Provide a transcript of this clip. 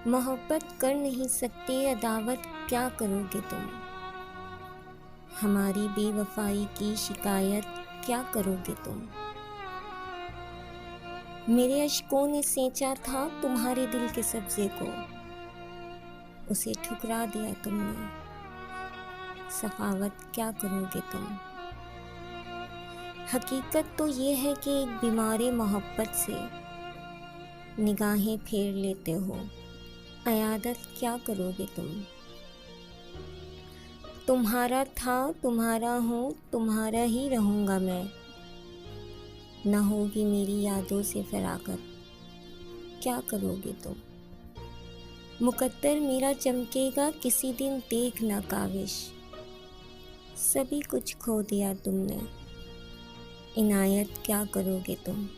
मोहब्बत कर नहीं सकते, अदावत क्या करोगे तुम। हमारी बेवफाई की शिकायत क्या करोगे तुम। मेरे अश्कों ने सींचा था तुम्हारे दिल के सब्जे को, उसे ठुकरा दिया तुमने, सखावत क्या करोगे तुम। हकीकत तो ये है कि एक बीमारी मोहब्बत से निगाहें फेर लेते हो, अयादत क्या करोगे तुम। तुम्हारा था, तुम्हारा हूँ, तुम्हारा ही रहूँगा मैं, न होगी मेरी यादों से फराकत क्या करोगे तुम। मुकद्दर मेरा चमकेगा किसी दिन, देखना काविश सभी कुछ खो दिया तुमने, इनायत क्या करोगे तुम।